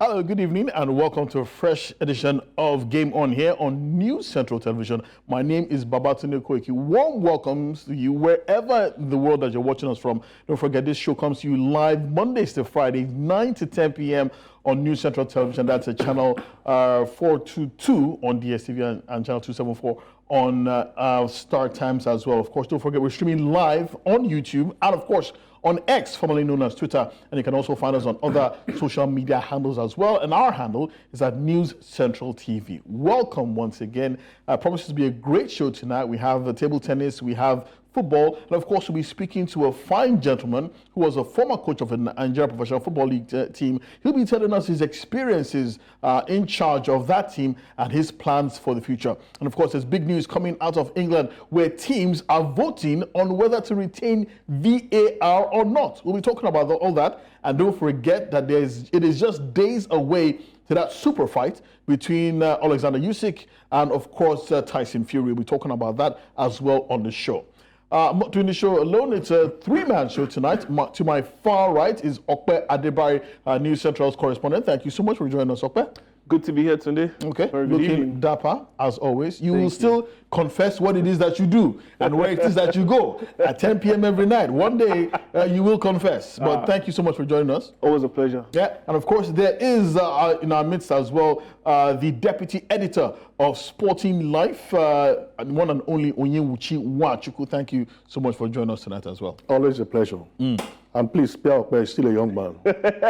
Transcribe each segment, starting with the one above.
Hello, good evening, and welcome to a fresh edition of Game On here on News Central Television. My name is Babatunde Koiki. Warm welcomes to you wherever in the world that you're watching us from. Don't forget, this show comes to you live Mondays to Fridays, 9 to 10 p.m. on News Central Television. That's a channel 422 on DSTV and channel 274 on Star Times as well. Of course, don't forget, we're streaming live on YouTube and, of course, on X, formerly known as Twitter, and you can also find us on other social media handles as well. And our handle is at News Central TV. Welcome once again. Promises to be a great show tonight. We have table tennis, we have football, and of course we'll be speaking to a fine gentleman who was a former coach of a Nigeria Professional Football League team. He'll be telling us his experiences in charge of that team and his plans for the future. And of course, there's big news coming out of England where teams are voting on whether to retain VAR or not. We'll be talking about all that, and don't forget that it is just days away to that super fight between Alexander Usyk and of course Tyson Fury. We'll be talking about that as well on the show. I'm not doing the show alone. It's a three-man show tonight. To my far right is Okpe Adebayo, News Central's correspondent. Thank you so much for joining us, Okpe. Good to be here today. Okay, very good looking evening. dapper as always. You will still confess what it is that you do and where it is that you go at 10 p.m. every night. One day you will confess. But thank you so much for joining us. Always a pleasure. Yeah, and of course there is in our midst as well the deputy editor of Sporting Life, one and only Onyewuchi Nwachukwu. Thank you so much for joining us tonight as well. Always a pleasure. And please, Pierre is still a young man.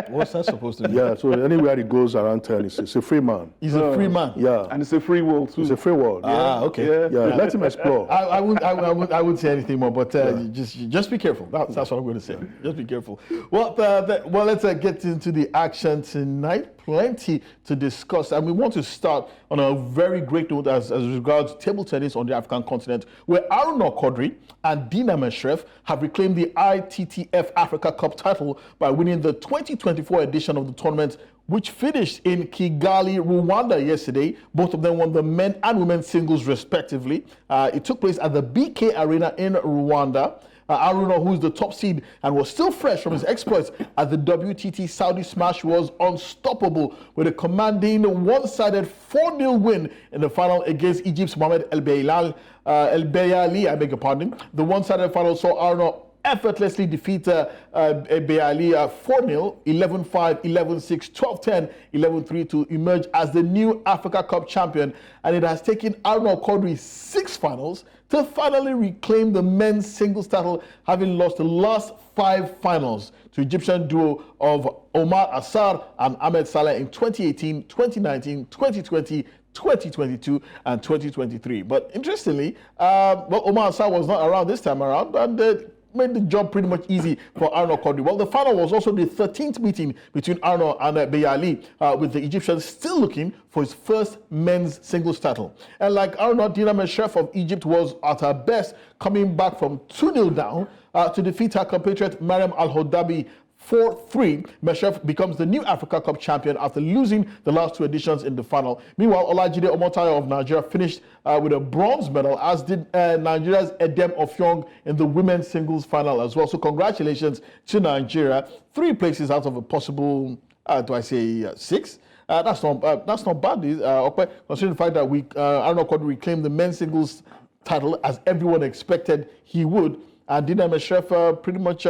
What's that supposed to be? Yeah, so anywhere he goes around town, he's a free man. He's a free man. Yeah. And it's a free world too. It's a free world. Okay. Yeah, let him explore. I wouldn't say anything more, but just be careful. That's what I'm going to say. Just be careful. Well, let's get into the action tonight. Plenty to discuss, and we want to start on a very great note as regards table tennis on the African continent, where Aruna Quadri and Dina Meshref have reclaimed the ITTF Africa Cup title by winning the 2024 edition of the tournament, which finished in Kigali, Rwanda yesterday. Both of them won the men and women's singles respectively. It took place at the BK Arena in Rwanda. Aruna, who is the top seed and was still fresh from his exploits at the WTT Saudi Smash, was unstoppable with a commanding one-sided 4-0 win in the final against Egypt's Mohamed El-Beiali. I beg your pardon. The one-sided final saw Aruna effortlessly defeat El-Beiali 4-0, 11-5, 11-6, 12-10, 11-3 to emerge as the new Africa Cup champion. And it has taken Aruna Quadri 6 finals to finally reclaim the men's singles title, having lost the last 5 finals to Egyptian duo of Omar Assar and Ahmed Saleh in 2018, 2019, 2020, 2022 and 2023. But interestingly, Omar Assar was not around this time around, and made the job pretty much easy for Aruna Quadri. Well, the final was also the 13th meeting between Aruna and El-Beiali, with the Egyptian still looking for his first men's singles title. And like Aruna, Dina Meshref of Egypt was at her best, coming back from 2-0 down to defeat her compatriot Mariam Alhodaby 4-3. Meshref becomes the new Africa Cup champion after losing the last 2 editions in the final. Meanwhile, Olajide Omotayo of Nigeria finished with a bronze medal, as did Nigeria's Edem Ofyong in the women's singles final as well. So congratulations to Nigeria. 3 places out of a possible, 6? That's not bad, considering the fact that Aruna Quadri reclaimed the men's singles title as everyone expected he would. And Dina Meshref pretty much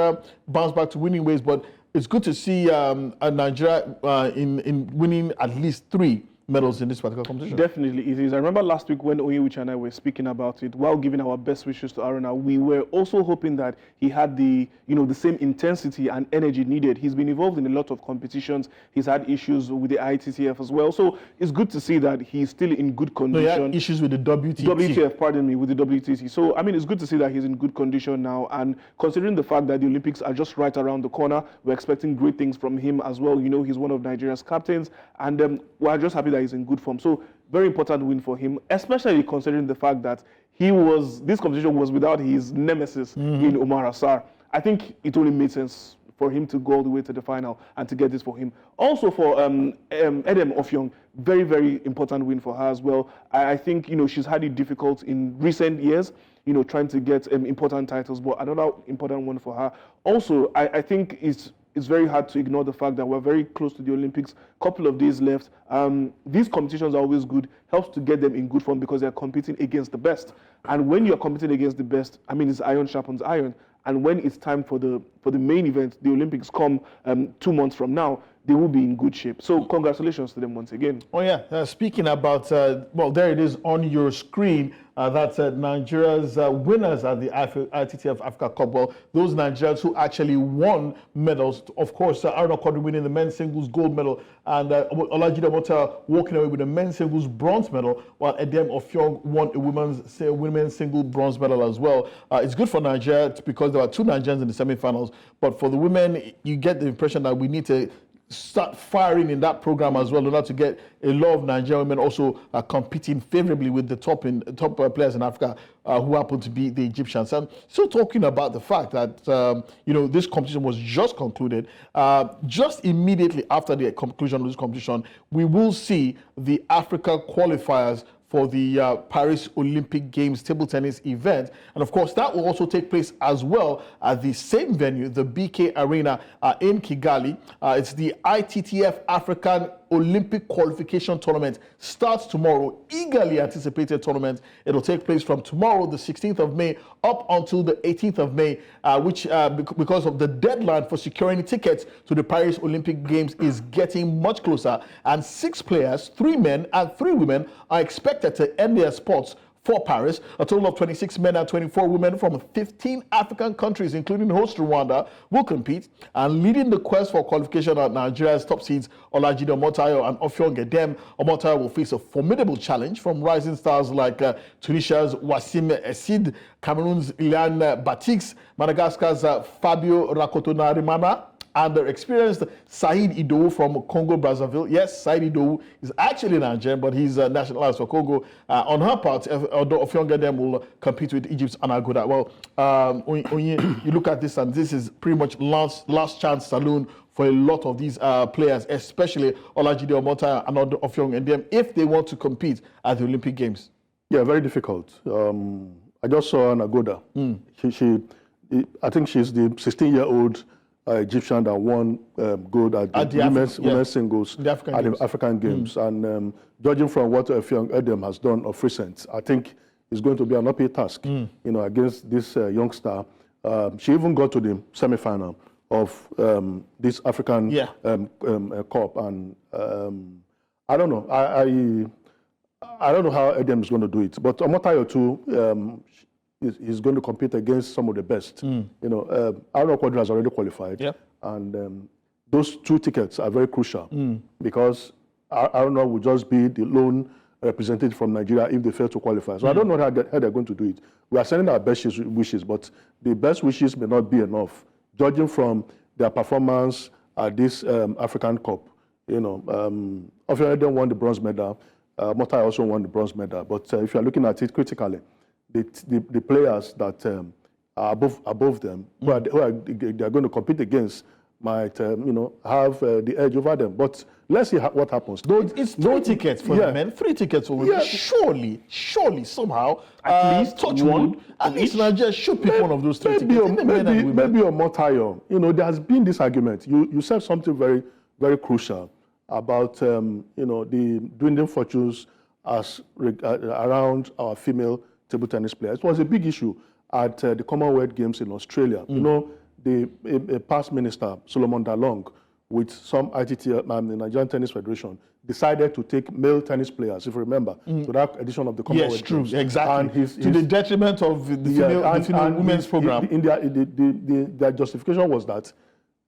bounced back to winning ways, but it's good to see Nigeria in winning at least 3 medals in this particular competition. Definitely it is. I remember last week when Onyewuchi and I were speaking about it, while giving our best wishes to Aruna, we were also hoping that he had the same intensity and energy needed. He's been involved in a lot of competitions. He's had issues with the ITTF as well. So it's good to see that he's still in good condition. No, he had issues with the WTT. WTF, pardon me, with the WTT. So, I mean, it's good to see that he's in good condition now. And considering the fact that the Olympics are just right around the corner, we're expecting great things from him as well. He's one of Nigeria's captains. And we're just happy that he's in good form. So very important win for him, especially considering the fact that this competition was without his nemesis in Omar Assar. I think it only made sense for him to go all the way to the final and to get this for him. Also for Edem Ofyong, very, very important win for her as well. I think, she's had it difficult in recent years, trying to get important titles, but another important one for her. Also, I think it's it's very hard to ignore the fact that we're very close to the Olympics. Couple of days left. These competitions are always good. Helps to get them in good form because they're competing against the best. And when you're competing against the best, I mean, it's iron sharpens iron. And when it's time for the main event, the Olympics come 2 months from now, they will be in good shape. So congratulations to them once again. Oh yeah, speaking about, well, there it is on your screen. That's Nigeria's winners at the ITTF Africa Cup. Well, those Nigerians who actually won medals, of course, Aruna Quadri winning the men's singles gold medal, and Olajide Omota walking away with the men's singles bronze medal, while Edem Ofiong won a women's single bronze medal as well. It's good for Nigeria because there were 2 Nigerians in the semi-finals, but for the women, you get the impression that we need to start firing in that program as well in order to get a lot of Nigerian women also competing favorably with the top players in Africa who happen to be the Egyptians. And still talking about the fact that this competition was just concluded. Just immediately after the conclusion of this competition, we will see the Africa qualifiers for the Paris Olympic Games table tennis event. And of course, that will also take place as well at the same venue, the BK Arena in Kigali. It's the ITTF African Olympic Qualification Tournament. Starts tomorrow, eagerly anticipated tournament. It'll take place from tomorrow, the 16th of May, up until the 18th of May, which because of the deadline for securing tickets to the Paris Olympic Games is getting much closer. And 6 players, 3 men and 3 women, are expected to end their sports for Paris. A total of 26 men and 24 women from 15 African countries, including host Rwanda, will compete. And leading the quest for qualification are Nigeria's top seeds, Olajide Omota and Ofiong Edem. Omota will face a formidable challenge from rising stars like Tunisia's Wassim Essid, Cameroon's Ilan Batix, Madagascar's Fabio Rakotonarimana, and the experienced Saïd Idowu from Congo-Brazzaville. Yes, Saïd Idowu is actually Nigerian, but he's nationalized for Congo. On her part, Ofiong Edem will compete with Egypt's Anna Goda. Well, when you look at this, and this is pretty much last chance saloon for a lot of these players, especially Olajide Omota and Ofiong Edem, if they want to compete at the Olympic Games. Yeah, very difficult. I just saw Anna Goda. I think she's the 16-year-old Egyptian that won gold at the women's singles at the African Games. And judging from what Ofiong Edem has done of recent, I think it's going to be an uphill task, against this youngster. She even got to the semi-final of this African Cup, and I don't know. I don't know how Edem is going to do it, but Omotayo too. He's going to compete against some of the best. Aruna Quadri has already qualified, and those 2 tickets are very crucial because Aruna will just be the lone representative from Nigeria if they fail to qualify. So I don't know how they're going to do it. We are sending our best wishes, but the best wishes may not be enough, judging from their performance at this African Cup. Ofiong Edem won the bronze medal. Motai also won the bronze medal. But if you're looking at it critically, the players that are above them, who are they're going to compete against, might have the edge over them. But let's see what happens. It's 3 tickets for the men, 3 tickets for women. Surely, somehow, at least touch one. At least Nigeria should pick one of those 3 tickets. Maybe on Motayo. There has been this argument. You said something very, very crucial about the dwindling fortunes around our female table tennis players. It was a big issue at the Commonwealth Games in Australia. The past minister, Solomon Dalong, with some ITTF, the Nigerian Tennis Federation, decided to take male tennis players, if you remember, to that edition of the Commonwealth Games. Yes, true, exactly. And to the detriment of the female women's program. Their justification was that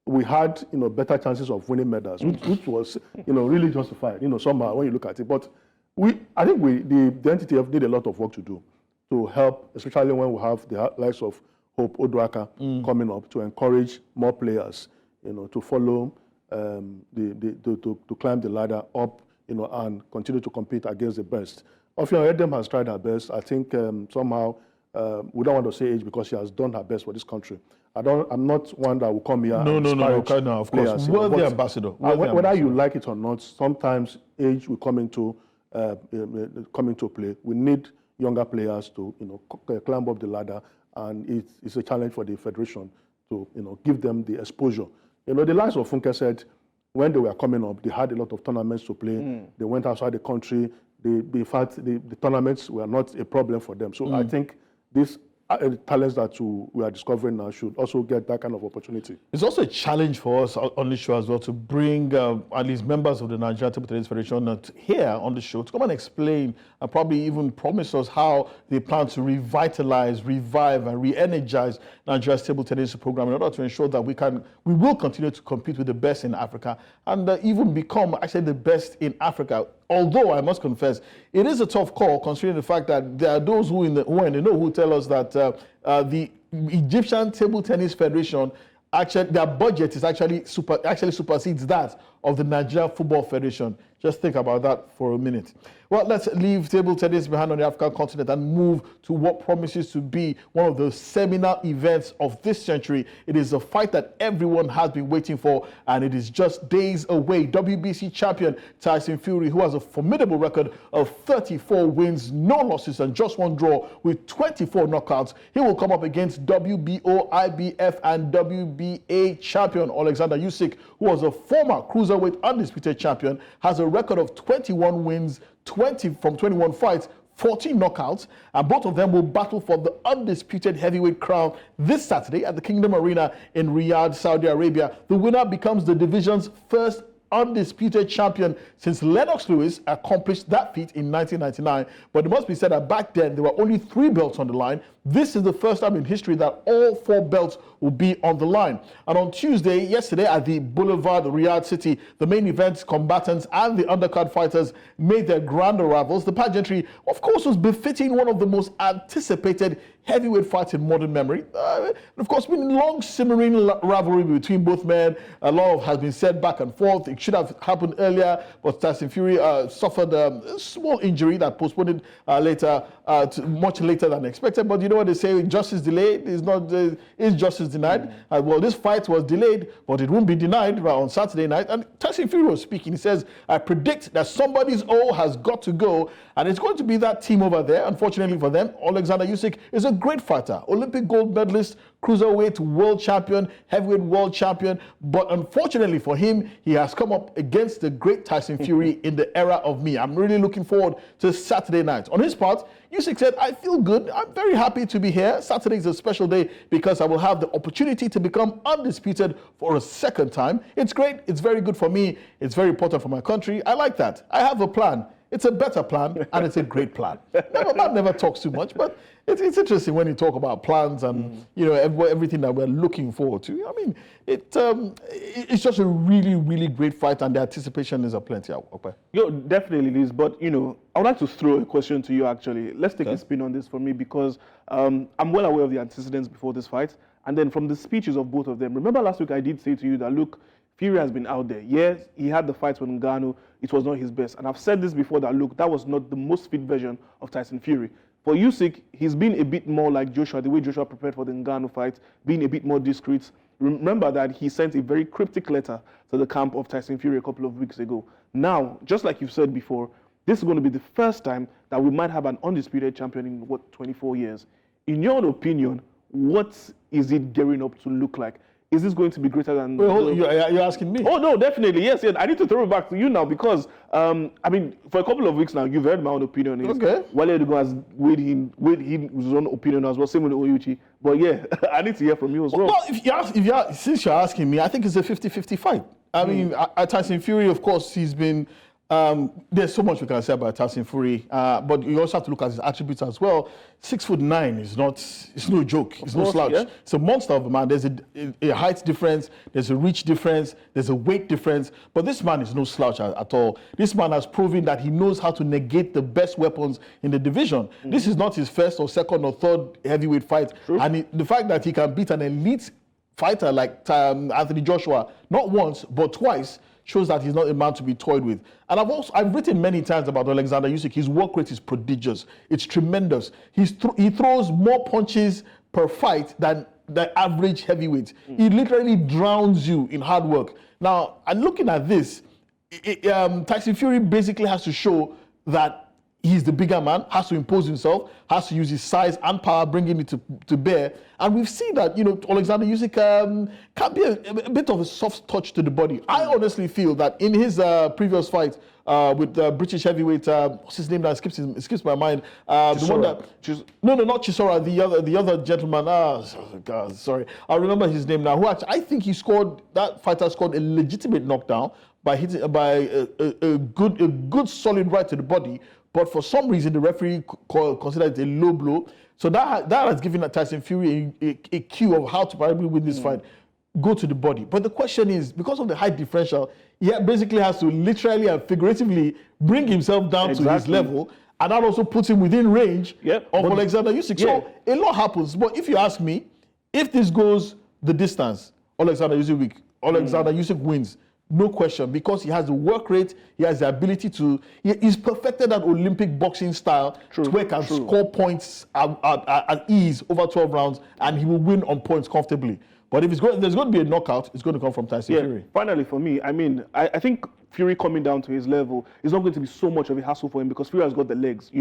we had better chances of winning medals, which was really justified somehow when you look at it. But I think the NTTF did a lot of work to do to help, especially when we have the likes of Hope Oduaka coming up, to encourage more players to follow to climb the ladder up and continue to compete against the best. Ofiong Edem has tried her best. I think somehow we don't want to say age because she has done her best for this country. I'm not one that will come here and disparage of course. We're the ambassador. Whether you like it or not, sometimes age will come into play. We need younger players to climb up the ladder, and it's a challenge for the federation to give them the exposure You know, the likes of Funke said, when they were coming up, they had a lot of tournaments to play. They went outside the country. In fact, the tournaments were not a problem for them. So I think these talents that we are discovering now should also get that kind of opportunity. It's also a challenge for us on the show as well to bring at least members of the Nigerian Table Tennis Federation here on the show to come and explain and probably even promise us how they plan to revitalize, revive, and re-energize Nigeria's table tennis program in order to ensure that we will continue to compete with the best in Africa and even become actually the best in Africa. Although I must confess, it is a tough call considering the fact that there are those who are in the know who tell us that the Egyptian Table Tennis Federation, actually their budget is actually supersedes that of the Nigeria Football Federation. Just think about that for a minute. Well, let's leave table tennis behind on the African continent and move to what promises to be one of the seminal events of this century. It is a fight that everyone has been waiting for, and it is just days away. WBC champion Tyson Fury, who has a formidable record of 34 wins, no losses, and just one draw with 24 knockouts. He will come up against WBO, IBF, and WBA champion Alexander Usyk, who was a former cruiserweight undisputed champion, has a record of 21 wins, 20 from 21 fights, 14 knockouts, and both of them will battle for the undisputed heavyweight crown this Saturday at the Kingdom Arena in Riyadh, Saudi Arabia. The winner becomes the division's first undisputed champion since Lennox Lewis accomplished that feat in 1999. But it must be said that back then there were only 3 belts on the line. This is the first time in history that all 4 belts will be on the line. And on yesterday at the Boulevard Riyadh City, the main event combatants and the undercard fighters made their grand arrivals. The pageantry, of course, was befitting one of the most anticipated heavyweight fights in modern memory. Of course, been long simmering rivalry between both men. A lot has been said back and forth. It should have happened earlier, but Tyson Fury suffered a small injury that postponed it much later than expected. But you know what they say, justice delayed is justice denied. Well, this fight was delayed, but it won't be denied on Saturday night. And Tyson Fury was speaking. He says, I predict that somebody's O has got to go, and it's going to be that team over there. Unfortunately for them, Alexander Usyk is a great fighter, Olympic gold medalist, cruiserweight world champion, heavyweight world champion. But unfortunately for him, he has come up against the great Tyson Fury in the era of me. I'm really looking forward to Saturday night. On his part, Usyk said, I feel good. I'm very happy to be here. Saturday is a special day because I will have the opportunity to become undisputed for a second time. It's great. It's very good for me. It's very important for my country. I like that. I have a plan. It's a better plan, and it's a great plan. Man never talks too much, but it's interesting when you talk about plans and everything that we're looking forward to. I mean, it's just a really, really great fight, and the anticipation is aplenty. Okay. Definitely, Liz. But I would like to throw a question to you. Actually, let's take a spin on this for me because I'm well aware of the antecedents before this fight, and then from the speeches of both of them. Remember last week I did say to you that look, Fury has been out there. Yes, he had the fight with Ngannou. It was not his best. And I've said this before that, look, that was not the most fit version of Tyson Fury. For Usyk, he's been a bit more like Joshua, the way Joshua prepared for the Ngannou fight, being a bit more discreet. Remember that he sent a very cryptic letter to the camp of Tyson Fury a couple of weeks ago. Now, just like you've said before, this is going to be the first time that we might have an undisputed champion in, 24 years. In your opinion, what is it gearing up to look like? Is this going to be greater than... Wait, you're asking me? Oh, no, definitely. Yes. I need to throw it back to you now because, for a couple of weeks now, you've heard my own opinion. Okay. Wale Edogun has weighed his own opinion as well, same with Oyuchi. But yeah, I need to hear from you as well. Well, since you're asking me, I think it's a 50-50 fight. I mean, Tyson Fury, of course, he's been... there's so much we can say about Tyson Fury, but you also have to look at his attributes as well. 6'9" it's no joke. It's no slouch. Yeah. It's a monster of a man. There's a height difference, there's a reach difference, there's a weight difference, but this man is no slouch at all. This man has proven that he knows how to negate the best weapons in the division. This is not his first or second or third heavyweight fight. True. And the fact that he can beat an elite fighter like Anthony Joshua, not once, but twice, shows that he's not a man to be toyed with. And I've written many times about Alexander Usyk. His work rate is prodigious. It's tremendous. He throws more punches per fight than the average heavyweight. He literally drowns you in hard work. Now, and looking at this, Tyson Fury basically has to show that he's the bigger man, has to impose himself, has to use his size and power, bringing it to bear. And we've seen that, Alexander Usyk can be a bit of a soft touch to the body. I honestly feel that in his previous fight with the British heavyweight, what's his name now? It skips my mind. The one that, no, not Chisora, the other gentleman. God, sorry. I remember his name now. Who actually, I think that fighter scored a legitimate knockdown by hitting a good solid right to the body. But for some reason, the referee considered it a low blow. So that has given Tyson Fury a cue of how to probably win this fight. Go to the body. But the question is, because of the height differential, he basically has to literally and figuratively bring himself down to his level. And that also puts him within range of Alexander Usyk. Yeah. So a lot happens. But if you ask me, if this goes the distance, Alexander Usyk wins. No question, because he has the work rate, he has the ability he's perfected that Olympic boxing style where he can score points at ease over 12 rounds, and he will win on points comfortably. But if there's going to be a knockout, it's going to come from Tyson Fury. Finally, for me, I think Fury coming down to his level is not going to be so much of a hassle for him because Fury has got the legs.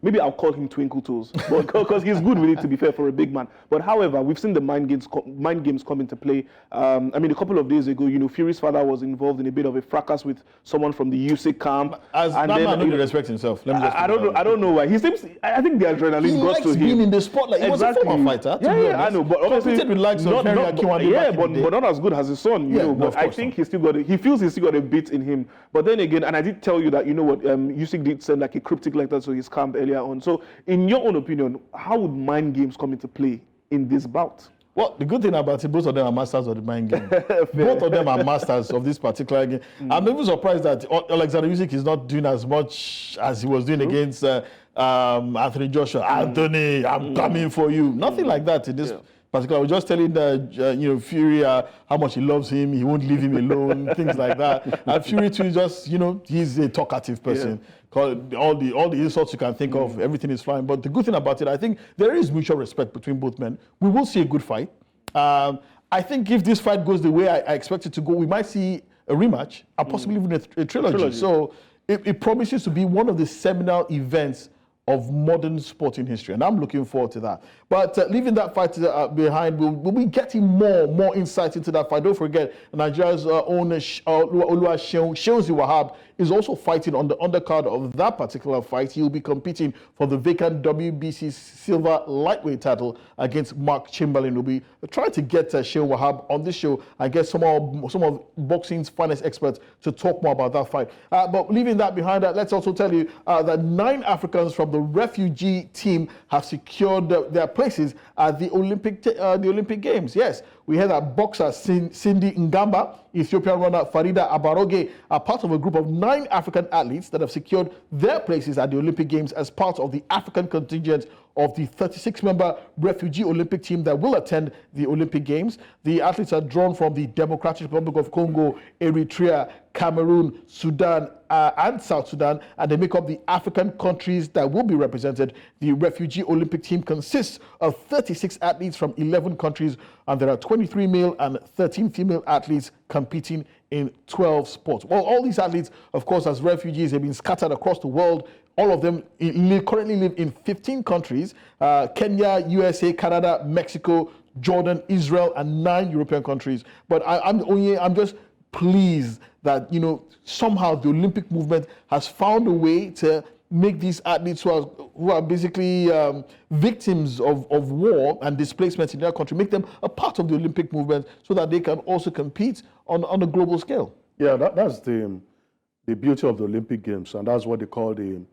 Maybe I'll call him Twinkle Toes, because he's good with it, to be fair, for a big man. But however, we've seen the mind games come into play. A couple of days ago, Fury's father was involved in a bit of a fracas with someone from the Usyk camp. That man doesn't respect himself. I don't know why. He seems. I think the adrenaline got to him. He likes being in the spotlight. He was a former fighter. I know, but obviously with likes of but not as good as his son. But I think he feels he's still got a bit in him. But then again, and I did tell you that, Usyk did send like a cryptic letter to his camp earlier on. So in your own opinion, how would mind games come into play in this bout? Well, the good thing about it, both of them are masters of the mind game. Both of them are masters of this particular game. I'm even surprised that Alexander Usyk is not doing as much as he was doing against Anthony Joshua. Anthony, I'm coming for you. Nothing like that in this particular. I was just telling Fury how much he loves him. He won't leave him alone. Things like that. And Fury too, just he's a talkative person. All the insults you can think of, everything is fine. But the good thing about it, I think there is mutual respect between both men. We will see a good fight. I think if this fight goes the way I expect it to go, we might see a rematch and possibly even a trilogy. So it promises to be one of the seminal events of modern sporting history, and I'm looking forward to that. But leaving that fight behind, we'll be getting more insight into that fight. Don't forget, Nigeria's own Oluwaseun Wahab is also fighting on the undercard of that particular fight. He'll be competing for the vacant WBC silver lightweight title against Mark Chamberlain. We'll be trying to get Seun Wahab on this show and get some of boxing's finest experts to talk more about that fight. But leaving that behind, let's also tell you that 9 Africans from the refugee team have secured their places at the Olympic Games. Yes, we heard that boxer Cindy Ngamba, Ethiopian runner Farida Abaroge are part of a group of 9 African athletes that have secured their places at the Olympic Games as part of the African contingent of the 36-member refugee Olympic team that will attend the Olympic Games. The athletes are drawn from the Democratic Republic of Congo, Eritrea, Cameroon, Sudan, and South Sudan, and they make up the African countries that will be represented. The refugee Olympic team consists of 36 athletes from 11 countries, and there are 23 male and 13 female athletes competing in 12 sports. Well, all these athletes, of course, as refugees, have been scattered across the world. All of them currently live in 15 countries, Kenya, USA, Canada, Mexico, Jordan, Israel, and 9 European countries. But I'm just pleased that, somehow the Olympic movement has found a way to make these athletes who are basically victims of war and displacement in their country, make them a part of the Olympic movement so that they can also compete on a global scale. Yeah, that's the beauty of the Olympic Games, and that's what they call the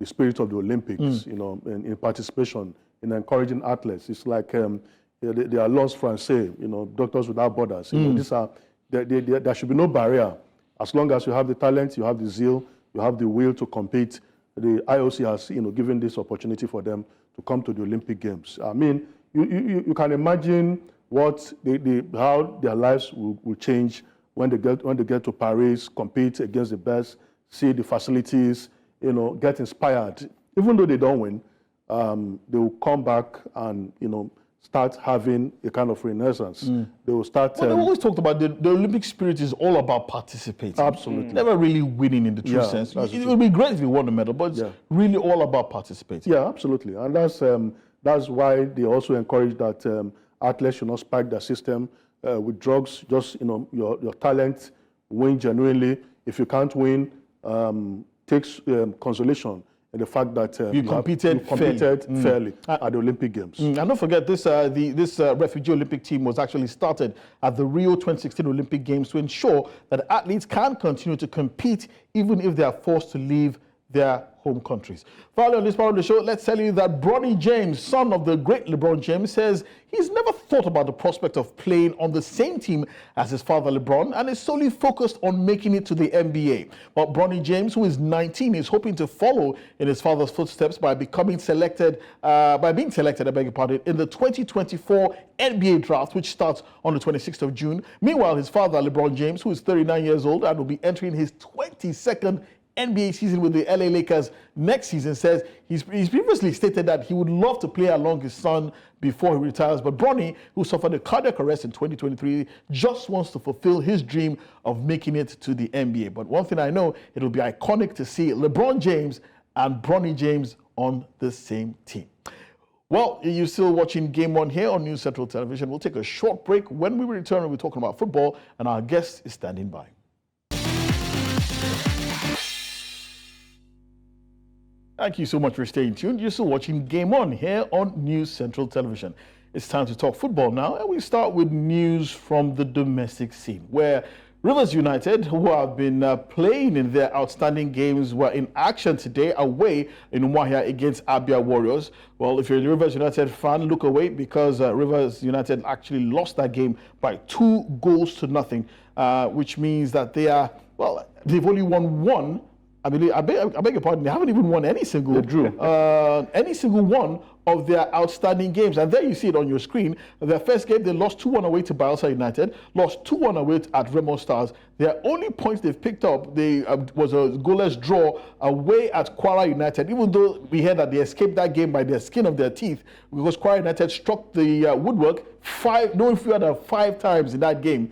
spirit of the Olympics, in participation, in encouraging athletes. It's like they are Alliance Française, Doctors Without Borders. There should be no barrier. As long as you have the talent, you have the zeal, you have the will to compete, the IOC has given this opportunity for them to come to the Olympic Games. I mean, you can imagine how their lives will change when they get to Paris, compete against the best, see the facilities, get inspired. Even though they don't win, they will come back and start having a kind of renaissance. They will start. Well, they always talked about the Olympic spirit is all about participating. Absolutely. Never really winning in the true sense. It would be great if you won the medal, but it's really all about participating. Yeah, absolutely. And that's why they also encourage that athletes should not spike their system with drugs. Just, your talent, win genuinely. If you can't win, take consolation in the fact that you competed fairly at the Olympic Games. And don't forget, this refugee Olympic team was actually started at the Rio 2016 Olympic Games to ensure that athletes can continue to compete even if they are forced to leave their home countries. Finally, on this part of the show, let's tell you that Bronny James, son of the great LeBron James, says he's never thought about the prospect of playing on the same team as his father LeBron and is solely focused on making it to the NBA. But Bronny James, who is 19, is hoping to follow in his father's footsteps by being selected, I beg your pardon, in the 2024 NBA draft, which starts on the 26th of June. Meanwhile, his father, LeBron James, who is 39 years old and will be entering his 22nd NBA season with the LA Lakers next season, says he's previously stated that he would love to play along his son before he retires. But Bronny, who suffered a cardiac arrest in 2023, just wants to fulfill his dream of making it to the NBA. But one thing I know, it'll be iconic to see LeBron James and Bronny James on the same team. Well, you're still watching Game On here on News Central Television. We'll take a short break. When we return, we'll be talking about football, and our guest is standing by. Thank you so much for staying tuned. You're still watching Game On here on News Central Television. It's time to talk football now, and we start with news from the domestic scene, where Rivers United, who have been playing in their outstanding games, were in action today away in Umuahia against Abia Warriors. Well, if you're a Rivers United fan, look away, because Rivers United actually lost that game by 2-0, which means that they've only won one. I beg your pardon, they haven't even won any single one of their outstanding games. And there you see it on your screen. Their first game, they lost 2-1 away to Bielsa United, lost 2-1 away at Remo Stars. Their only points they've picked up was a goalless draw away at Quadri United, even though we heard that they escaped that game by the skin of their teeth, because Quadri United struck the woodwork no fewer than 5 times in that game.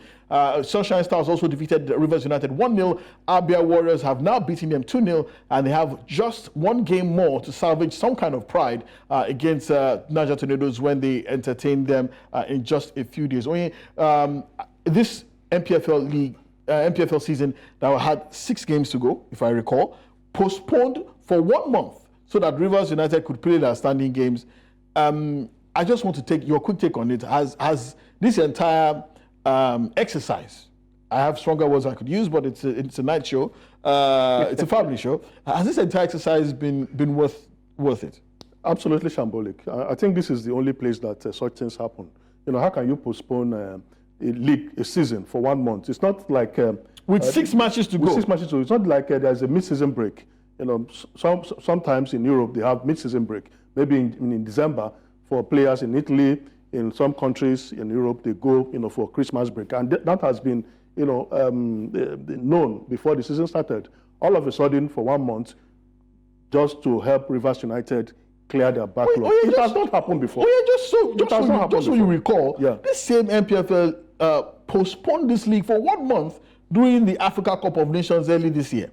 Sunshine Stars also defeated Rivers United 1-0. Abia Warriors have now beaten them 2-0, and they have just one game more to salvage some kind of pride against Niger Tornadoes when they entertain them in just a few days. This MPFL season that had 6 games to go, if I recall, postponed for 1 month so that Rivers United could play their standing games. I just want to take your quick take on it. Has this entire exercise, I have stronger words I could use, but it's a night show, it's a family show. Has this entire exercise been worth it? Absolutely shambolic. I think this is the only place that such things happen. How can you postpone a season for 1 month? It's not like with 6 matches to go. 6 matches to go. It's not like there's a mid-season break. Sometimes in Europe they have mid-season break. Maybe in December for players in Italy. In some countries in Europe, they go, for Christmas break, and that has been, known before the season started. All of a sudden, for 1 month, just to help Rivers United clear their backlog. It has not happened before. Just so you recall, this same MPFL postponed this league for 1 month during the Africa Cup of Nations early this year.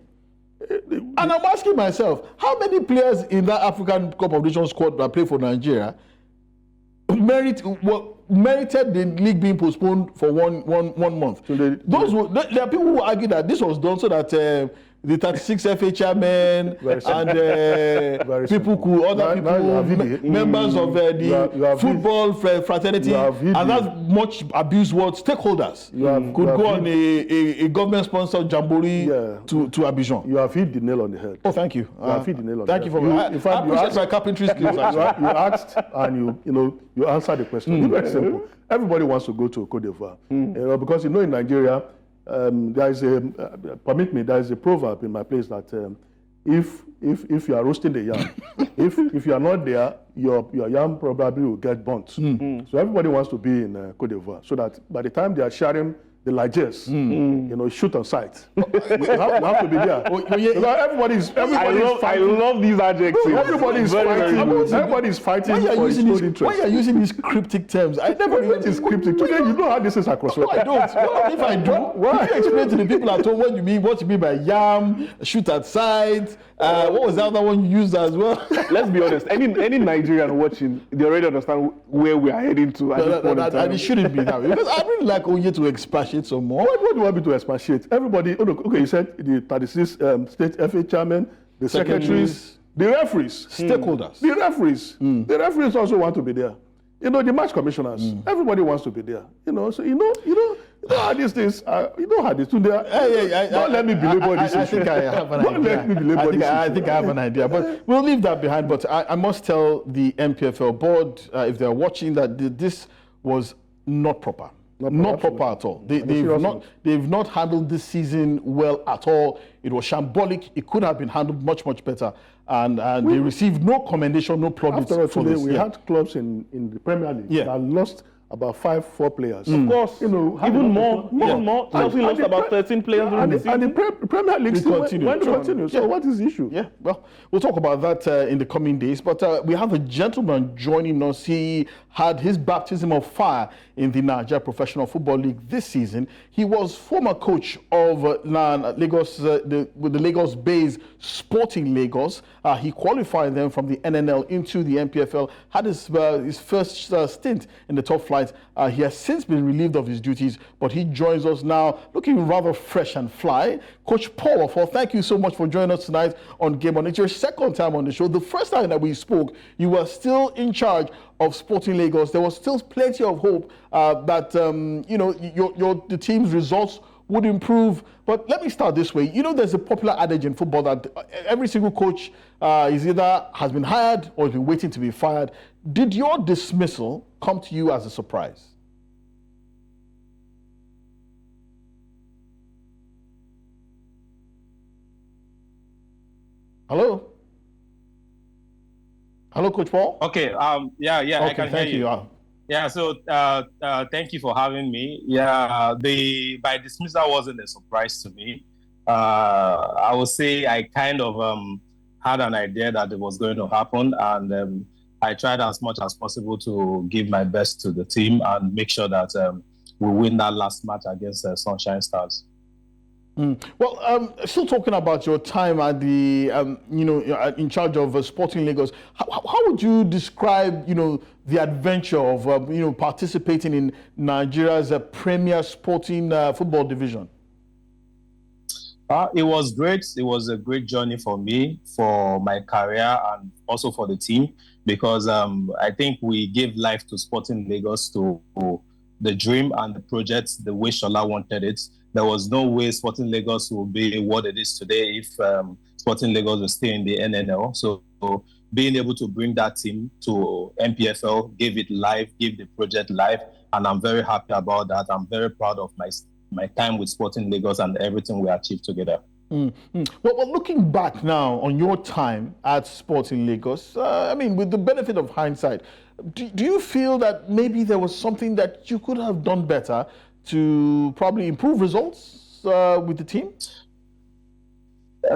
And I'm asking myself, how many players in that African Cup of Nations squad that play for Nigeria merited the league being postponed for one month? So there are people who argue that this was done so that the 36 FA chairmen and members of the football fraternity and that much abused word stakeholders could go on a government-sponsored jamboree to Abidjan. You have hit the nail on the head. Oh, thank you. You have hit the nail on the head. Thank you for that. I appreciate my carpentry skills. You asked and you answered the question. It's very simple. Everybody wants to go to Côte d'Ivoire, because in Nigeria. There is a proverb in my place that if you are roasting the yam, if you are not there, your yam probably will get burnt. So everybody wants to be in Côte d'Ivoire, so that by the time they are sharing the largesse, shoot on sight. we have to be there. Everybody's I love these adjectives. Everybody's fighting for his own interest. Why are you using these cryptic terms? I never knew it is cryptic. Today, you know how this is across. No, I don't. Well, if I do, why? If you explain to the people at home what you mean by yam, shoot at sight. What was the other one you used as well? Let's be honest. Any Nigerian watching, they already understand where we are heading to. And it shouldn't be that way. Because I really like Onye to expatiate some more. What do you want me to expatiate? Everybody, you said the 36 state FA chairman, the secretaries, the referees, stakeholders. The referees. The referees also want to be there. The match commissioners, everybody wants to be there. So you know how these things are, how these things are. Don't let me belabor this issue. I think I have an idea. I think I have an idea. But we'll leave that behind. But I must tell the MPFL board, if they're watching, that this was not proper. Not proper at all. They've not handled this season well at all. It was shambolic. It could have been handled much, much better. And they received no commendation, no plaudits. After all, today we had clubs in the Premier League that lost about 4 players. Of course, even more. Chelsea lost about 13 players. And the Premier League still continue. So what is the issue? Yeah, well, we'll talk about that in the coming days. But we have a gentleman joining us. He had his baptism of fire in the Nigeria Professional Football League this season. He was former coach of Lagos, with the Lagos-based Sporting Lagos. He qualified them from the NNL into the MPFL. Had his first stint in the top flight. He has since been relieved of his duties, but he joins us now looking rather fresh and fly. Coach Paul, thank you so much for joining us tonight on Game On. It's your second time on the show. The first time that we spoke, you were still in charge of Sporting Lagos. There was still plenty of hope that the team's results would improve. But let me start this way. There's a popular adage in football that every single coach is either has been hired or has been waiting to be fired. Did your dismissal come to you as a surprise? Hello? Hello, Coach Paul? Okay, okay, I can hear you. Yeah, so thank you for having me. Yeah, by dismissal wasn't a surprise to me. I would say I kind of had an idea that it was going to happen, and I tried as much as possible to give my best to the team and make sure that we win that last match against Sunshine Stars. Well, still talking about your time at the, in charge of Sporting Lagos, how would you describe, the adventure of, participating in Nigeria's premier sporting football division? It was great. It was a great journey for me, for my career, and also for the team, because I think we gave life to Sporting Lagos, to the dream and the project the way Shola wanted it. There was no way Sporting Lagos will be what it is today if Sporting Lagos will stay in the NNL. So being able to bring that team to MPFL, gave it life, gave the project life, and I'm very happy about that. I'm very proud of my time with Sporting Lagos and everything we achieved together. Well, looking back now on your time at Sporting Lagos, with the benefit of hindsight, do you feel that maybe there was something that you could have done better to probably improve results with the team?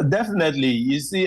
Definitely. You see,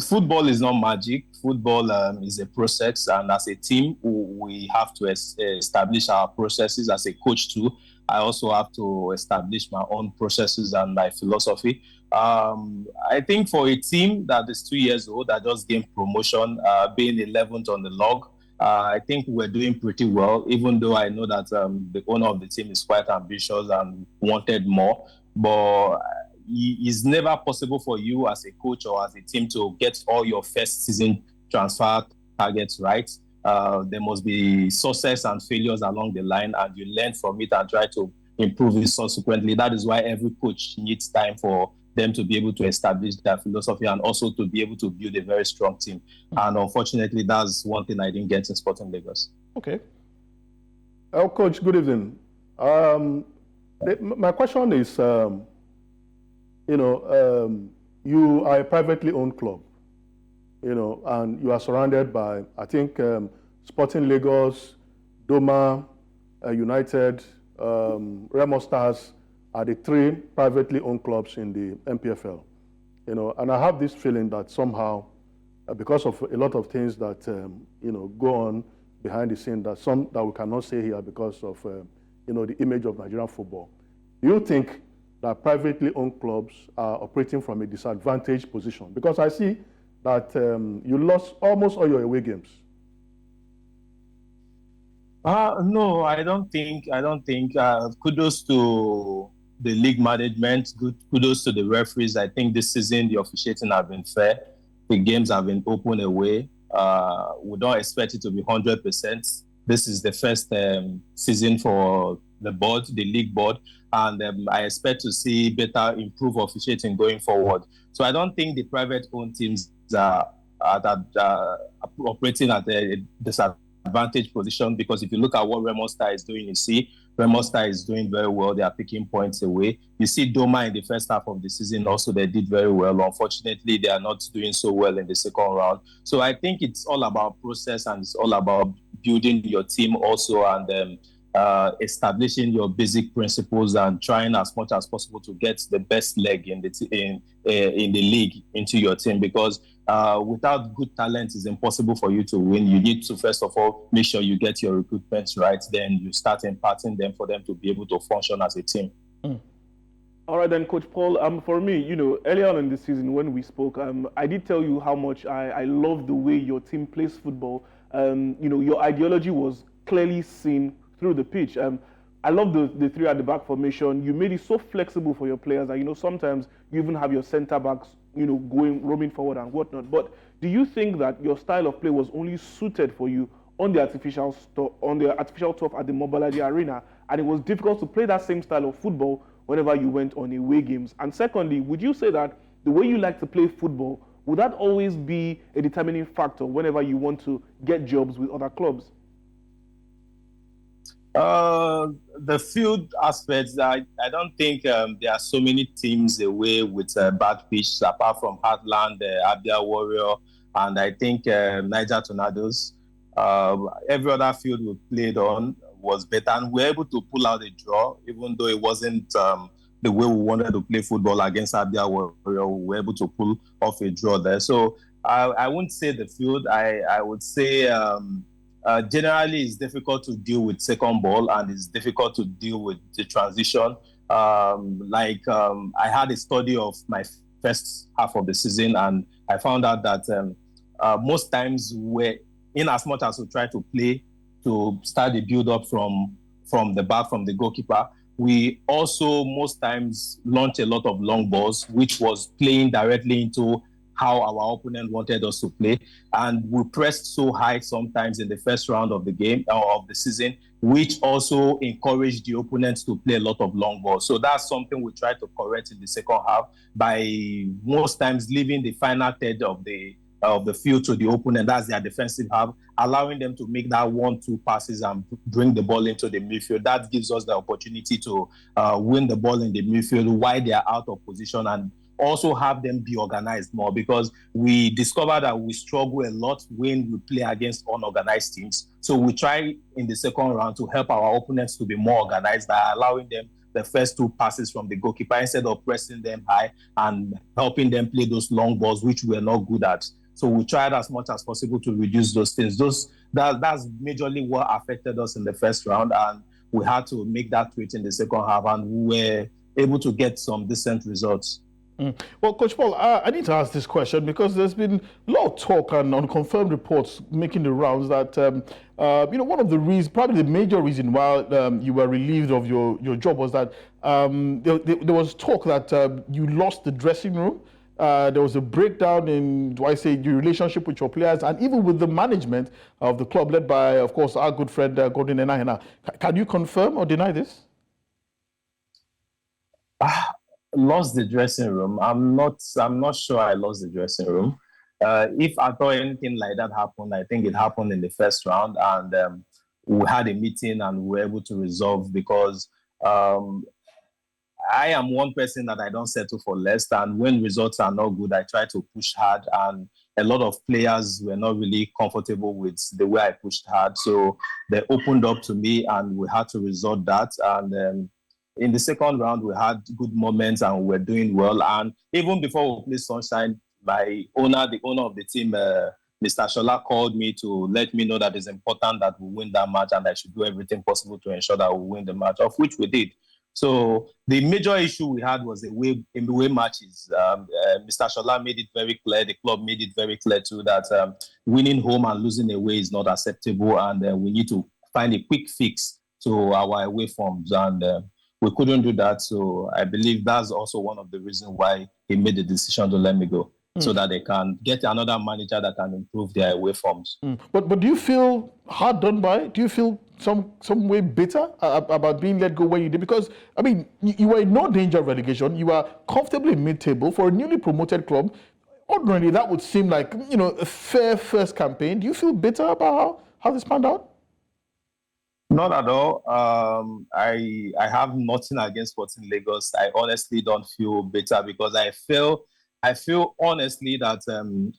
football is not magic. Football is a process, and as a team, we have to establish our processes. As a coach too, I also have to establish my own processes and my philosophy. I think for a team that is 2 years old, that just gained promotion, being 11th on the log, I think we're doing pretty well, even though I know that the owner of the team is quite ambitious and wanted more. But it's never possible for you as a coach or as a team to get all your first season transfer targets right. There must be success and failures along the line, and you learn from it and try to improve it subsequently. That is why every coach needs time for them to be able to establish their philosophy and also to be able to build a very strong team. And unfortunately, that's one thing I didn't get in Sporting Lagos. Okay. Coach, good evening. My question is, you are a privately owned club, and you are surrounded by, I think, Sporting Lagos, Doma, United, Remo Stars are the 3 privately owned clubs in the MPFL. You know, and I have this feeling that somehow, because of a lot of things that you know, go on behind the scene, that some that we cannot say here because of you know, the image of Nigerian football. Do you think that privately owned clubs are operating from a disadvantaged position? Because I see that you lost almost all your away games. No, I don't think. Kudos to the league management. Kudos to the referees. I think this season the officiating have been fair. The games have been open away. We don't expect it to be 100%. This is the first season for the board, the league board, and I expect to see better, improved officiating going forward. So I don't think the private-owned teams are operating at a disadvantaged position, because if you look at what Remo Star is doing, you see Remo Star is doing very well. They are picking points away. You see Doma in the first half of the season also, they did very well. Unfortunately, they are not doing so well in the second round. So I think it's all about process, and it's all about building your team also, and establishing your basic principles and trying as much as possible to get the best leg in the league into your team, because without good talent, it's impossible for you to win. You need to first of all make sure you get your recruitments right, then you start imparting them for them to be able to function as a team. All right then, Coach Paul, for me, you know, earlier on in the season when we spoke, I did tell you how much I love the way your team plays football. You know, your ideology was clearly seen through the pitch. I love the 3 at the back formation. You made it so flexible for your players that, you know, sometimes you even have your center backs, you know, roaming forward and whatnot. But do you think that your style of play was only suited for you on the artificial turf at the Mobalaji Arena, and it was difficult to play that same style of football whenever you went on away games? And secondly, would you say that the way you like to play football, would that always be a determining factor whenever you want to get jobs with other clubs? The field aspects, I don't think there are so many teams away with bad pitch apart from Heartland, Abia Warrior, and I think Niger Tornadoes. Every other field we played on was better, and we were able to pull out a draw, even though it wasn't the way we wanted to play football against Abia Warrior. We were able to pull off a draw there. So I wouldn't say the field. I would say generally it's difficult to deal with second ball, and it's difficult to deal with the transition. I had a study of my first half of the season, and I found out that most times in as much as we try to play to start the build-up from the back, from the goalkeeper, we also most times launch a lot of long balls, which was playing directly into how our opponent wanted us to play. And we pressed so high sometimes in the first round of the game, of the season, which also encouraged the opponents to play a lot of long balls. So that's something we try to correct in the second half by most times leaving the final third of the field to the opponent. That's their defensive half, allowing them to make that 1-2 passes and bring the ball into the midfield. That gives us the opportunity to win the ball in the midfield while they are out of position, and also have them be organized more, because we discovered that we struggle a lot when we play against unorganized teams. So we try in the second round to help our opponents to be more organized by allowing them the first 2 passes from the goalkeeper instead of pressing them high and helping them play those long balls, which we're not good at. So we tried as much as possible to reduce those things. That's majorly what affected us in the first round, and we had to make that tweak in the second half, and we were able to get some decent results. Well, Coach Paul, I need to ask this question because there's been a lot of talk and unconfirmed reports making the rounds that, one of the reasons, probably the major reason why you were relieved of your job was that there was talk that you lost the dressing room. There was a breakdown in, your relationship with your players and even with the management of the club led by, of course, our good friend Gordon Enahena. Can you confirm or deny this? Lost the dressing room. I'm not sure I lost the dressing room. If I thought anything like that happened, I think it happened in the first round, and we had a meeting and we were able to resolve, because I am one person that I don't settle for less, and when results are not good, I try to push hard, and a lot of players were not really comfortable with the way I pushed hard. So they opened up to me and we had to resort that. And in the second round, we had good moments and we were doing well. And even before we played Sunshine, the owner of the team, Mr. Shola, called me to let me know that it's important that we win that match and I should do everything possible to ensure that we win the match, of which we did. So the major issue we had was the away matches. Mr. Shola made it very clear, the club made it very clear too, that winning home and losing away is not acceptable, and we need to find a quick fix to our away forms. And we couldn't do that. So I believe that's also one of the reasons why he made the decision to let me go. So that they can get another manager that can improve their away forms. But do you feel hard done by? Do you feel some way bitter about being let go when you did? Because, I mean, you were in no danger of relegation. You were comfortably mid-table for a newly promoted club. Ordinarily, that would seem like, a fair first campaign. Do you feel bitter about how this panned out? Not at all. I have nothing against Sporting Lagos. I honestly don't feel bitter because I feel honestly that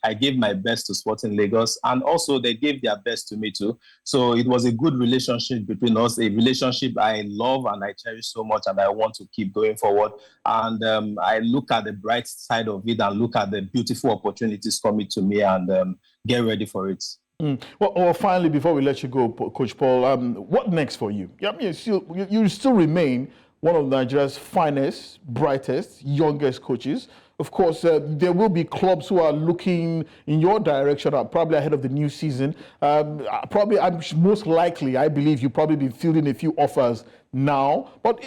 I gave my best to Sporting Lagos, and also they gave their best to me too. So it was a good relationship between us, a relationship I love and I cherish so much, and I want to keep going forward. And I look at the bright side of it and look at the beautiful opportunities coming to me, and get ready for it. Well, finally, before we let you go, Coach Paul, what next for you? I mean, you still remain one of Nigeria's finest, brightest, youngest coaches. Of course, there will be clubs who are looking in your direction, probably ahead of the new season. Most likely, I believe you'll probably be fielding a few offers now. But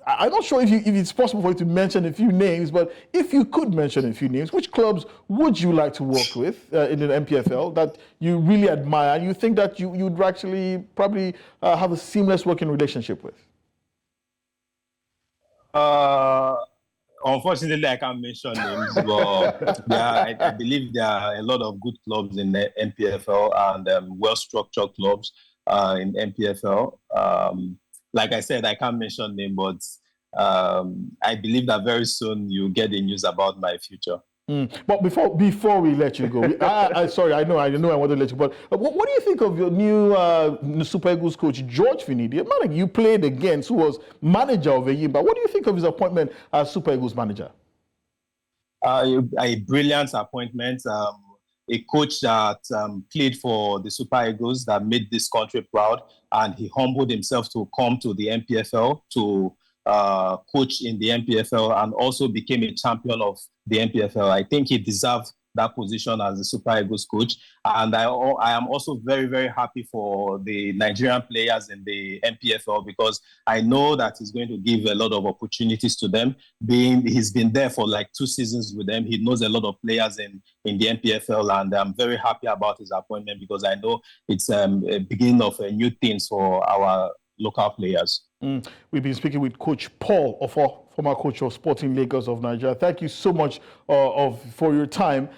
I'm not sure if it's possible for you to mention a few names, but if you could mention a few names, which clubs would you like to work with in the MPFL that you really admire and you think that you'd actually probably have a seamless working relationship with? Unfortunately, I can't mention names, but I believe there are a lot of good clubs in the MPFL and well-structured clubs in MPFL. Like I said, I can't mention names, but I believe that very soon you'll get the news about my future. But before we let you go, sorry, I know I want to let you go, but what do you think of your new Super Eagles coach, George Finidi, a man you played against, who was manager of Eyimba? What do you think of his appointment as Super Eagles manager? A brilliant appointment. A coach that played for the Super Eagles, that made this country proud, and he humbled himself to come to the MPFL to coach in the MPFL, and also became a champion of the MPFL. I think he deserved that position as the Super Eagles coach. And I am also very, very happy for the Nigerian players in the MPFL, because I know that he's going to give a lot of opportunities to them. He's been there for like 2 seasons with them. He knows a lot of players in the MPFL, and I'm very happy about his appointment, because I know it's a beginning of new things for our local players. We've been speaking with Coach Paul, former coach of Sporting Lagos of Nigeria. Thank you so much for your time.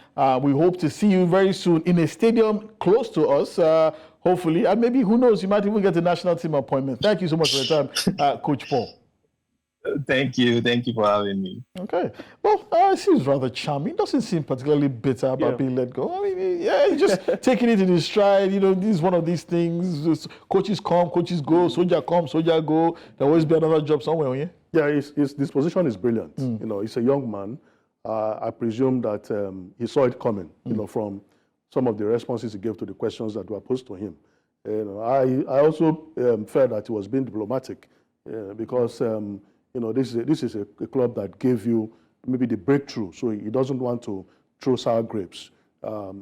We hope to see you very soon in a stadium close to us, hopefully. And maybe, who knows, you might even get a national team appointment. Thank you so much for your time, Coach Paul. Thank you for having me. Okay. Well, it seems rather charming. Doesn't seem particularly bitter about being let go. I mean, just taking it in his stride. This is one of these things. Coaches come, coaches go. Soldier come, soldier go. There'll always be another job somewhere. Yeah, his disposition is brilliant. He's a young man. I presume that he saw it coming. From some of the responses he gave to the questions that were posed to him. I also felt that he was being diplomatic because. This is a club that gave you maybe the breakthrough, so he doesn't want to throw sour grapes.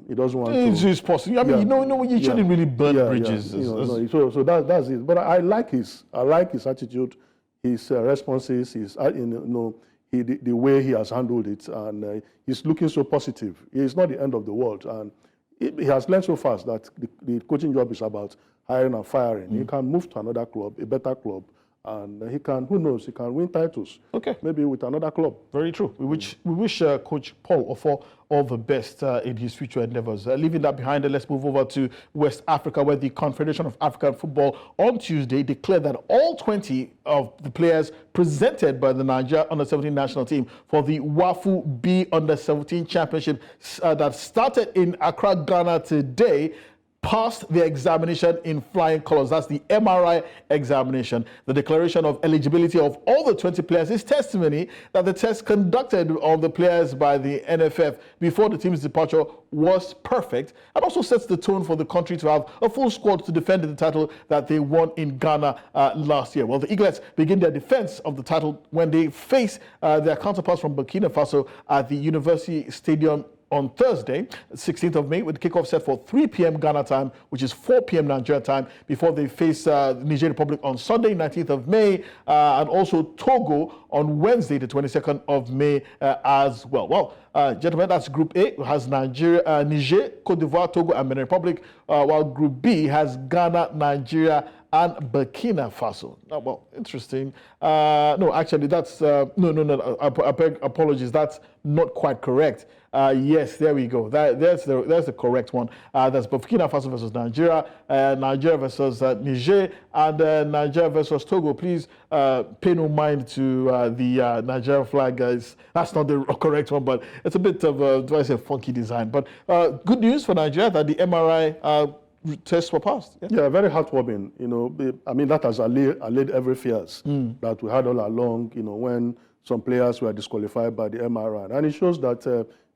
He doesn't want to. It's possible. I mean, you shouldn't really burn bridges. So that's it. But I like his attitude, his responses, the way he has handled it, and he's looking so positive. It's not the end of the world, and he has learned so fast that the coaching job is about hiring and firing. He can move to another club, a better club, And he can, who knows, he can win titles. Okay. Maybe with another club. Very true. We wish Coach Paul Ofor all the best in his future endeavors. Leaving that behind, let's move over to West Africa, where the Confederation of African Football on Tuesday declared that all 20 of the players presented by the Nigeria Under-17 national team for the WAFU B Under-17 Championship that started in Accra, Ghana today passed the examination in flying colors. That's the MRI examination. The declaration of eligibility of all the 20 players is testimony that the test conducted on the players by the NFF before the team's departure was perfect, and also sets the tone for the country to have a full squad to defend the title that they won in Ghana last year. Well, the Eaglets begin their defense of the title when they face their counterparts from Burkina Faso at the University Stadium on Thursday, 16th of May, with kickoff set for 3 p.m. Ghana time, which is 4 p.m. Nigeria time, before they face Niger Republic on Sunday, 19th of May, and also Togo on Wednesday, the 22nd of May as well. Well, gentlemen, that's Group A, has Niger, Cote d'Ivoire, Togo, and Benin Republic, while Group B has Ghana, Nigeria, and Burkina Faso. Oh, well, interesting. No, actually, that's no. I beg apologies. That's not quite correct. Yes, there we go. That's the correct one. That's Burkina Faso versus Nigeria, Nigeria versus Niger, and Nigeria versus Togo. Please pay no mind to the Nigeria flag, guys. That's not the correct one, but it's a bit of a funky design. But good news for Nigeria that the MRI tests were passed. Yeah, very heartwarming. You know, I mean, that has allayed every fears that we had all along, you know, when some players were disqualified by the MRI. And it shows that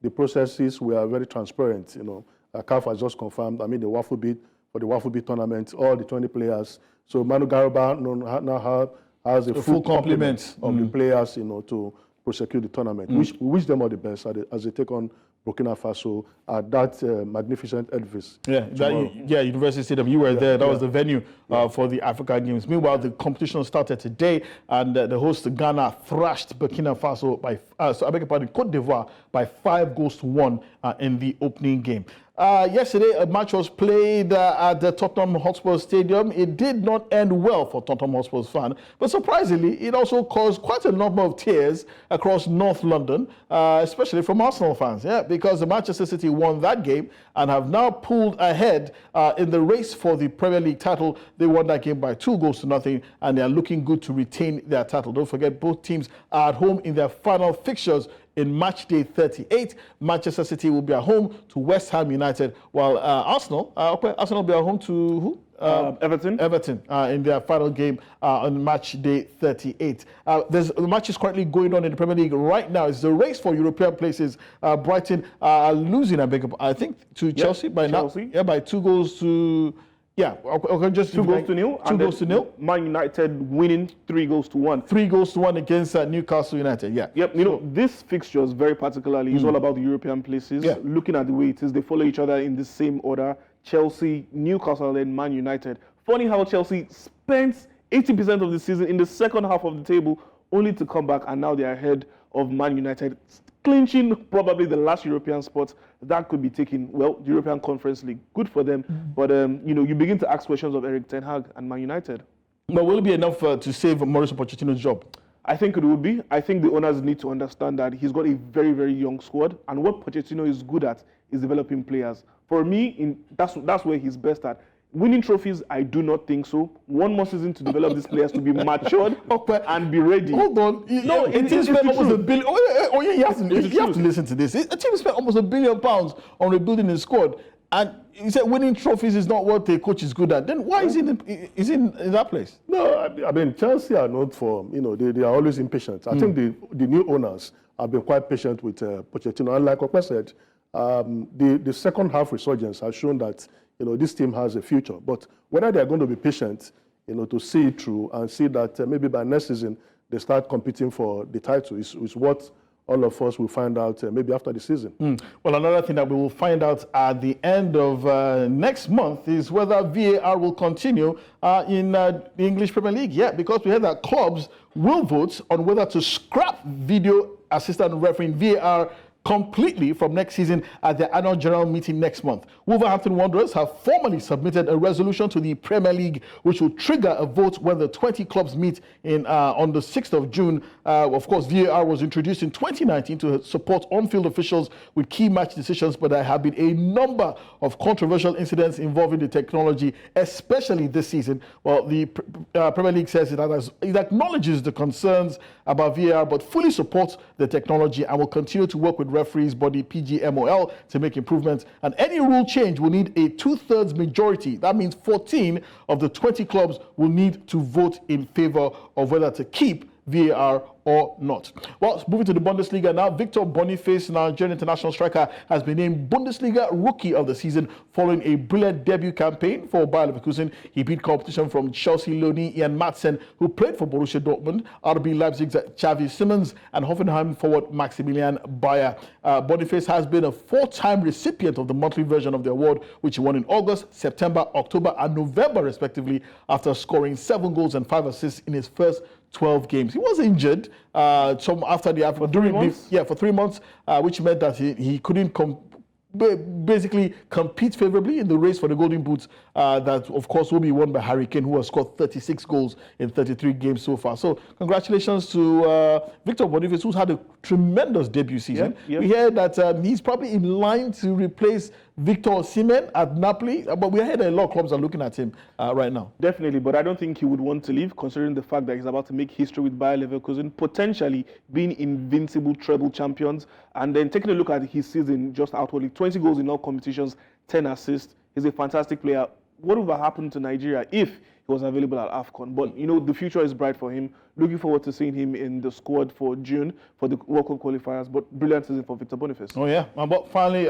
the processes were very transparent. You know, CAF has just confirmed, I mean, for the WAFU B tournament, all the 20 players. So Manu Garba now has a full complement of the players, you know, to prosecute the tournament. We wish them all the best as they take on Burkina Faso at that magnificent edifice. University Stadium. You were there. That was the venue for the African Games. Meanwhile, the competition started today, and the host Ghana thrashed Burkina Faso Cote d'Ivoire by 5-1 in the opening game. Yesterday, a match was played at the Tottenham Hotspur Stadium. It did not end well for Tottenham Hotspur's fans, but surprisingly, it also caused quite a number of tears across North London, especially from Arsenal fans. Yeah, because the Manchester City won that game and have now pulled ahead in the race for the Premier League title. They won that game by 2-0, and they are looking good to retain their title. Don't forget, both teams are at home in their final fixtures. In match day 38, Manchester City will be at home to West Ham United, while Arsenal will be at home to who? Everton. Everton in their final game on match day 38. The match is currently going on in the Premier League right now. It's the race for European places. Brighton are losing, I think, to Chelsea by Chelsea. now. Yeah, by 2-0 to... Yeah, okay, just 2-0. 2-0. Man United winning 3-1. 3-1 against Newcastle United. Yeah. Yep. You know, this fixture is very particularly is all about the European places. Yeah. Looking at the way it is, they follow each other in the same order: Chelsea, Newcastle, and Man United. Funny how Chelsea spent 80% of the season in the second half of the table, only to come back, and now they are ahead of Man United, clinching probably the last European spot that could be taken. Well, the European Conference League, good for them. But you know, you begin to ask questions of Erik ten Hag and Man United. But will it be enough to save Mauricio Pochettino's job? I think it will be. I think the owners need to understand that he's got a very, very young squad, and what Pochettino is good at is developing players. For me, that's where he's best at. Winning trophies, I do not think so. One more season to develop these players to be matured and be ready. Hold on. No, a team spent almost $1 billion. Oh yeah, you have to listen to this. A team spent almost £1 billion on rebuilding his squad, and you said winning trophies is not what the coach is good at. Then why is he in that place? No, I mean, Chelsea are not for, you know, they are always impatient. I think the new owners have been quite patient with Pochettino. And like Okwe said, the second half resurgence has shown that, you know, this team has a future. But whether they are going to be patient, you know, to see it through and see that maybe by next season they start competing for the title is what all of us will find out maybe after the season. Well, another thing that we will find out at the end of next month is whether VAR will continue in the English Premier League. Yeah, because we heard that clubs will vote on whether to scrap video assistant refereeing VAR completely from next season at their annual general meeting next month. Wolverhampton Wanderers have formally submitted a resolution to the Premier League, which will trigger a vote when the 20 clubs meet on the 6th of June. Of course, VAR was introduced in 2019 to support on-field officials with key match decisions, but there have been a number of controversial incidents involving the technology, especially this season. Well, the Premier League says it acknowledges the concerns about VAR, but fully supports the technology and will continue to work with referees body PGMOL to make improvements. And any rule change will need a 2/3 majority. That means 14 of the 20 clubs will need to vote in favor of whether to keep VAR or not. Well, moving to the Bundesliga now, Victor Boniface, Nigerian international striker, has been named Bundesliga Rookie of the Season following a brilliant debut campaign for Bayer Leverkusen. He beat competition from Chelsea loanee Ian Madsen, who played for Borussia Dortmund, RB Leipzig's Xavi Simons, and Hoffenheim forward Maximilian Bayer. Boniface has been a 4-time recipient of the monthly version of the award, which he won in August, September, October, and November, respectively, after scoring 7 goals and 5 assists in his first 12 games. He was injured after the Africa for 3 months, which meant that he couldn't basically compete favorably in the race for the Golden Boots that, of course, will be won by Harry Kane, who has scored 36 goals in 33 games so far. So congratulations to Victor Boniface, who's had a tremendous debut season. We hear that he's probably in line to replace Victor Osimhen at Napoli, but we heard a lot of clubs are looking at him right now. Definitely, but I don't think he would want to leave, considering the fact that he's about to make history with Bayer Leverkusen, potentially being invincible treble champions, and then taking a look at his season just outwardly, 20 goals in all competitions, 10 assists. He's a fantastic player. What would have happened to Nigeria if he was available at AFCON? But, the future is bright for him. Looking forward to seeing him in the squad for June for the World Cup qualifiers. But brilliant season for Victor Boniface. Oh, yeah. But finally,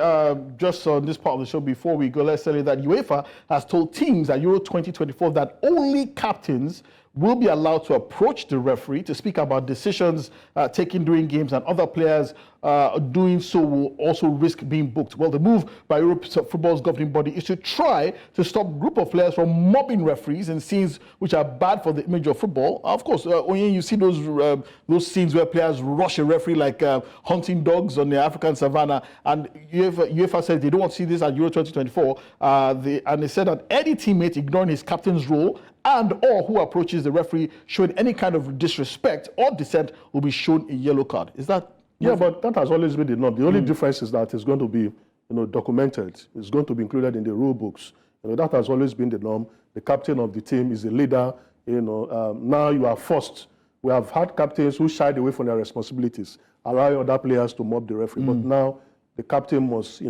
just on this part of the show, before we go, let's tell you that UEFA has told teams at Euro 2024 that only captains will be allowed to approach the referee to speak about decisions taken during games, and other players doing so will also risk being booked. Well, the move by Europe football's governing body is to try to stop a group of players from mobbing referees in scenes which are bad for the image of football. Of course, when you see those scenes where players rush a referee like hunting dogs on the African savannah, and UEFA said they don't want to see this at Euro 2024, and they said that any teammate ignoring his captain's role and/or who approaches the referee showing any kind of disrespect or dissent will be shown a yellow card. Is that? Yeah, but that has always been the norm. The only difference is that it's going to be, documented. It's going to be included in the rule books. That has always been the norm. The captain of the team is the leader. Now you are forced. We have had captains who shied away from their responsibilities, allowing other players to mob the referee. But now the captain must,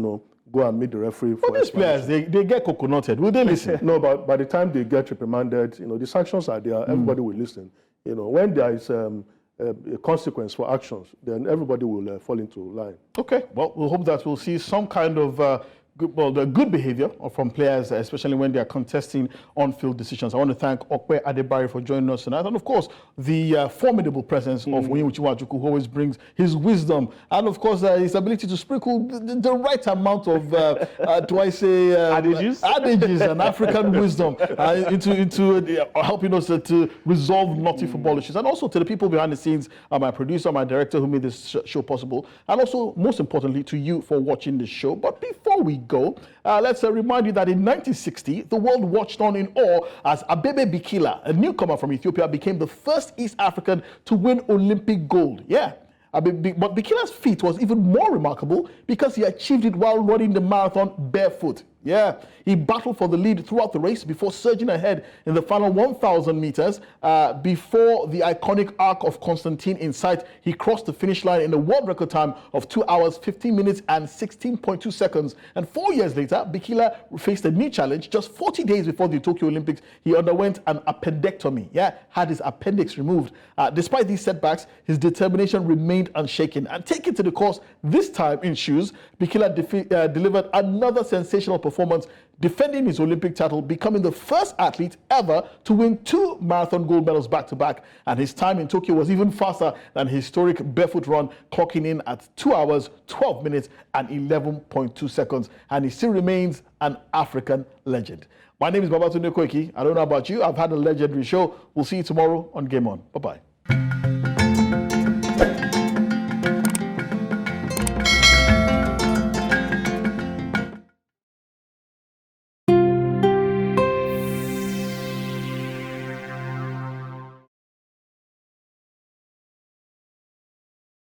go and meet the referee. But these players, they get coconutted. Will they listen? No, but by the time they get reprimanded, the sanctions are there. Everybody will listen. When there is a consequence for actions, then everybody will fall into line. Okay. Well, we'll hope that we'll see some kind of good behavior from players, especially when they are contesting on-field decisions. I want to thank Okwe Adebari for joining us tonight, and of course the formidable presence of Onyewuchi Nwachukwu, who always brings his wisdom and of course his ability to sprinkle the right amount of adages and African wisdom into helping us to resolve knotty football issues, and also to the people behind the scenes, my producer, my director, who made this show possible, and also most importantly to you for watching this show. But before we go, let's remind you that in 1960, the world watched on in awe as Abebe Bikila, a newcomer from Ethiopia, became the first East African to win Olympic gold. Yeah. But Bikila's feat was even more remarkable because he achieved it while running the marathon barefoot. Yeah, he battled for the lead throughout the race before surging ahead in the final 1,000 meters. Before the iconic Arc of Constantine in sight, he crossed the finish line in a world record time of 2 hours, 15 minutes and 16.2 seconds. And 4 years later, Bikila faced a new challenge. Just 40 days before the Tokyo Olympics, he underwent an appendectomy. Yeah, had his appendix removed. Despite these setbacks, his determination remained unshaken. And taking to the course, this time in shoes, Bikila delivered another sensational performance, defending his Olympic title, becoming the first athlete ever to win 2 marathon gold medals back-to-back. And his time in Tokyo was even faster than his historic barefoot run, clocking in at 2 hours, 12 minutes and 11.2 seconds. And he still remains an African legend. My name is Babatunde Koiki. I don't know about you. I've had a legendary show. We'll see you tomorrow on Game On. Bye-bye.